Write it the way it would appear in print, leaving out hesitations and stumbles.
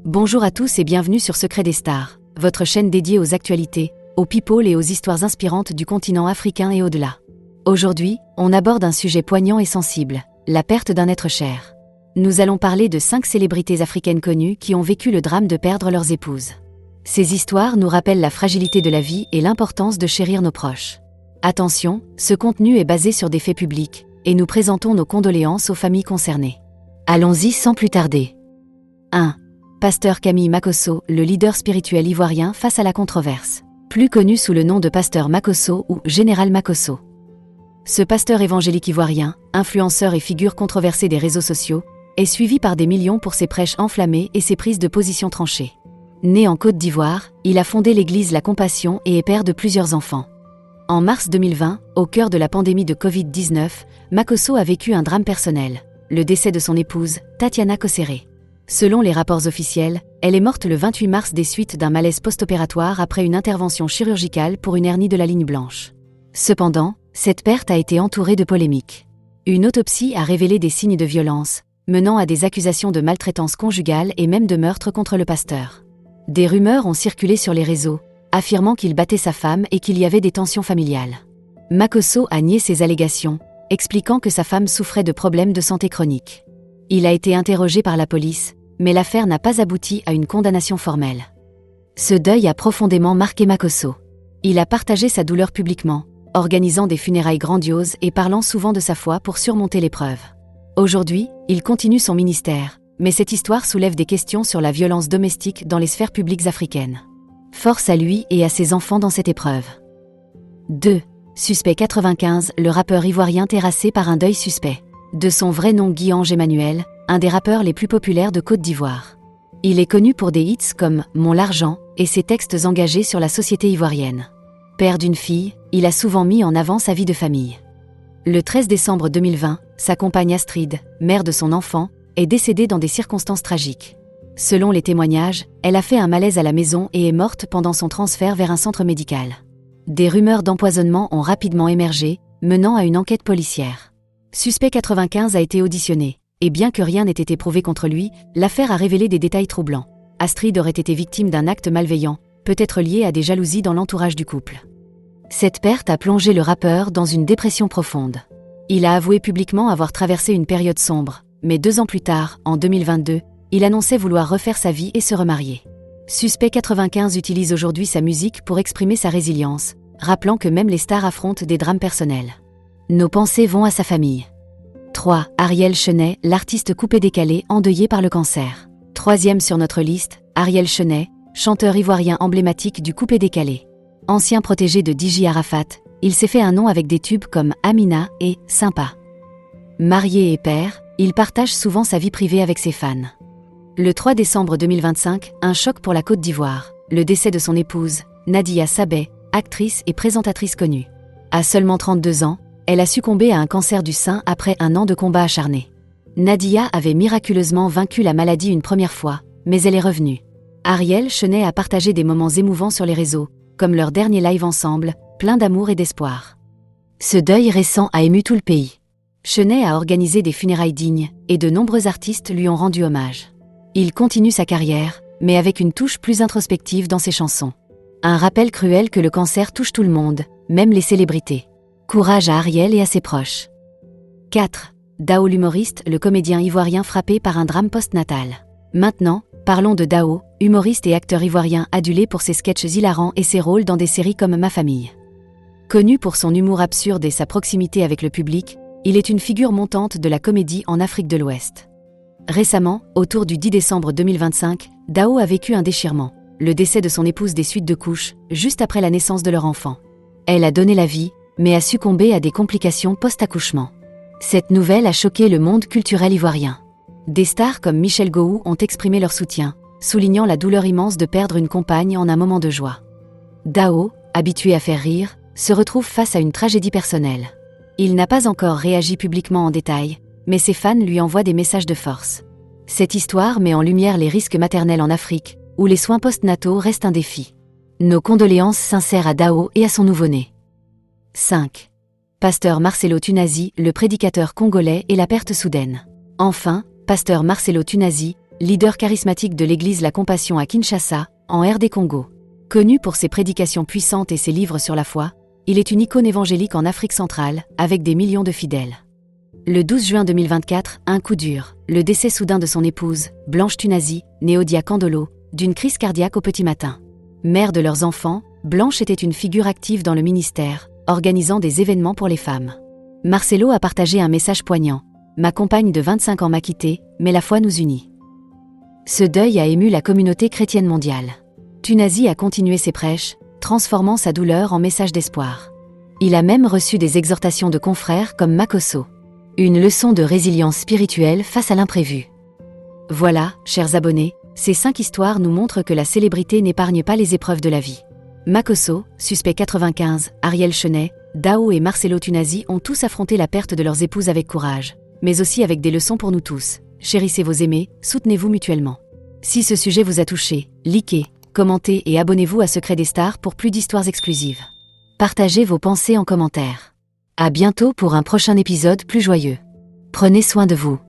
Bonjour à tous et bienvenue sur Secret des Stars, votre chaîne dédiée aux actualités, aux people et aux histoires inspirantes du continent africain et au-delà. Aujourd'hui, on aborde un sujet poignant et sensible, la perte d'un être cher. Nous allons parler de 5 célébrités africaines connues qui ont vécu le drame de perdre leurs épouses. Ces histoires nous rappellent la fragilité de la vie et l'importance de chérir nos proches. Attention, ce contenu est basé sur des faits publics, et nous présentons nos condoléances aux familles concernées. Allons-y sans plus tarder. 1. Pasteur Camille Makhosso, le leader spirituel ivoirien face à la controverse. Plus connu sous le nom de Pasteur Makhosso ou Général Makhosso. Ce pasteur évangélique ivoirien, influenceur et figure controversée des réseaux sociaux, est suivi par des millions pour ses prêches enflammés et ses prises de position tranchées. Né en Côte d'Ivoire, il a fondé l'église La Compassion et est père de plusieurs enfants. En mars 2020, au cœur de la pandémie de Covid-19, Makhosso a vécu un drame personnel, le décès de son épouse, Tatiana Kosséré. Selon les rapports officiels, elle est morte le 28 mars des suites d'un malaise post-opératoire après une intervention chirurgicale pour une hernie de la ligne blanche. Cependant, cette perte a été entourée de polémiques. Une autopsie a révélé des signes de violence, menant à des accusations de maltraitance conjugale et même de meurtre contre le pasteur. Des rumeurs ont circulé sur les réseaux, affirmant qu'il battait sa femme et qu'il y avait des tensions familiales. Makhosso a nié ces allégations, expliquant que sa femme souffrait de problèmes de santé chroniques. Il a été interrogé par la police, mais l'affaire n'a pas abouti à une condamnation formelle. Ce deuil a profondément marqué Makhosso. Il a partagé sa douleur publiquement, organisant des funérailles grandioses et parlant souvent de sa foi pour surmonter l'épreuve. Aujourd'hui, il continue son ministère, mais cette histoire soulève des questions sur la violence domestique dans les sphères publiques africaines. Force à lui et à ses enfants dans cette épreuve. 2. Suspect 95, le rappeur ivoirien terrassé par un deuil suspect. De son vrai nom Guy-Ange Emmanuel, un des rappeurs les plus populaires de Côte d'Ivoire. Il est connu pour des hits comme « Mon l'argent » et ses textes engagés sur la société ivoirienne. Père d'une fille, il a souvent mis en avant sa vie de famille. Le 13 décembre 2020, sa compagne Astrid, mère de son enfant, est décédée dans des circonstances tragiques. Selon les témoignages, elle a fait un malaise à la maison et est morte pendant son transfert vers un centre médical. Des rumeurs d'empoisonnement ont rapidement émergé, menant à une enquête policière. Suspect 95 a été auditionné, et bien que rien n'ait été prouvé contre lui, l'affaire a révélé des détails troublants. Astrid aurait été victime d'un acte malveillant, peut-être lié à des jalousies dans l'entourage du couple. Cette perte a plongé le rappeur dans une dépression profonde. Il a avoué publiquement avoir traversé une période sombre, mais 2 ans plus tard, en 2022, il annonçait vouloir refaire sa vie et se remarier. Suspect 95 utilise aujourd'hui sa musique pour exprimer sa résilience, rappelant que même les stars affrontent des drames personnels. Nos pensées vont à sa famille. 3. Ariel Chenet, l'artiste coupé-décalé endeuillé par le cancer. 3e sur notre liste, Ariel Chenet, chanteur ivoirien emblématique du coupé-décalé. Ancien protégé de DJ Arafat, il s'est fait un nom avec des tubes comme Amina et Sympa. Marié et père, il partage souvent sa vie privée avec ses fans. Le 3 décembre 2025, un choc pour la Côte d'Ivoire, le décès de son épouse, Nadia Sabet, actrice et présentatrice connue. À seulement 32 ans, elle a succombé à un cancer du sein après un an de combat acharné. Nadia avait miraculeusement vaincu la maladie une première fois, mais elle est revenue. Ariel Chenet a partagé des moments émouvants sur les réseaux, comme leur dernier live ensemble, plein d'amour et d'espoir. Ce deuil récent a ému tout le pays. Chenet a organisé des funérailles dignes, et de nombreux artistes lui ont rendu hommage. Il continue sa carrière, mais avec une touche plus introspective dans ses chansons. Un rappel cruel que le cancer touche tout le monde, même les célébrités. Courage à Ariel et à ses proches. 4. Dao l'humoriste, le comédien ivoirien frappé par un drame post-natal. Maintenant, parlons de Dao, humoriste et acteur ivoirien adulé pour ses sketchs hilarants et ses rôles dans des séries comme Ma Famille. Connu pour son humour absurde et sa proximité avec le public, il est une figure montante de la comédie en Afrique de l'Ouest. Récemment, autour du 10 décembre 2025, Dao a vécu un déchirement, le décès de son épouse des suites de couches, juste après la naissance de leur enfant. Elle a donné la vie, mais a succombé à des complications post-accouchement. Cette nouvelle a choqué le monde culturel ivoirien. Des stars comme Michel Gouou ont exprimé leur soutien, soulignant la douleur immense de perdre une compagne en un moment de joie. Dao, habitué à faire rire, se retrouve face à une tragédie personnelle. Il n'a pas encore réagi publiquement en détail, mais ses fans lui envoient des messages de force. Cette histoire met en lumière les risques maternels en Afrique, où les soins post-nataux restent un défi. Nos condoléances sincères à Dao et à son nouveau-né. 5. Pasteur Marcelo Tunazi, le prédicateur congolais et la perte soudaine. Enfin, Pasteur Marcelo Tunazi, leader charismatique de l'église La Compassion à Kinshasa, en RD Congo. Connu pour ses prédications puissantes et ses livres sur la foi, il est une icône évangélique en Afrique centrale, avec des millions de fidèles. Le 12 juin 2024, un coup dur, le décès soudain de son épouse, Blanche Tunazi, née Odia Kandolo, d'une crise cardiaque au petit matin. Mère de leurs enfants, Blanche était une figure active dans le ministère, organisant des événements pour les femmes. Marcelo a partagé un message poignant. « Ma compagne de 25 ans m'a quitté, mais la foi nous unit. » Ce deuil a ému la communauté chrétienne mondiale. Tunazi a continué ses prêches, transformant sa douleur en message d'espoir. Il a même reçu des exhortations de confrères comme Makosso. Une leçon de résilience spirituelle face à l'imprévu. Voilà, chers abonnés, ces 5 histoires nous montrent que la célébrité n'épargne pas les épreuves de la vie. Makosso, Suspect 95, Ariel Chenet, Dao et Marcelo Tunazi ont tous affronté la perte de leurs épouses avec courage, mais aussi avec des leçons pour nous tous. Chérissez vos aimés, soutenez-vous mutuellement. Si ce sujet vous a touché, likez, commentez et abonnez-vous à Secret des Stars pour plus d'histoires exclusives. Partagez vos pensées en commentaire. À bientôt pour un prochain épisode plus joyeux. Prenez soin de vous.